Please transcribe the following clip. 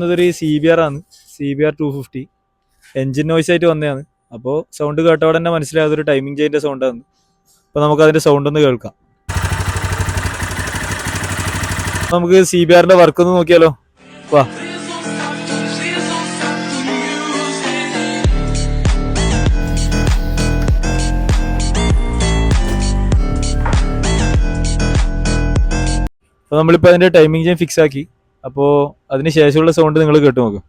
ഇതൊരു CBR ആണ്, CBR 250 engine noise ആയിട്ട് വന്നതാണ്. അപ്പോൾ സൗണ്ട് കേട്ടവിടെ തന്നെ മനസ്സിലായത് ഒരു ടൈമിംഗ് ചെയിൻ്റെ സൗണ്ടാണ്. അപ്പോൾ നമുക്ക് അതിൻ്റെ സൗണ്ട് ഒന്ന് കേൾക്കാം. നമുക്ക് CBRന്റെ വർക്ക് ഒന്ന് നോക്കിയാലോ. വാ. അപ്പോൾ നമ്മളിപ്പോൾ അതിൻ്റെ ടൈമിംഗ് ചെയിൻ ഫിക്സ് ആക്കി. അപ്പോൾ അതിന് ശേഷമുള്ള സൗണ്ട് നിങ്ങൾ കേട്ട് നോക്കും.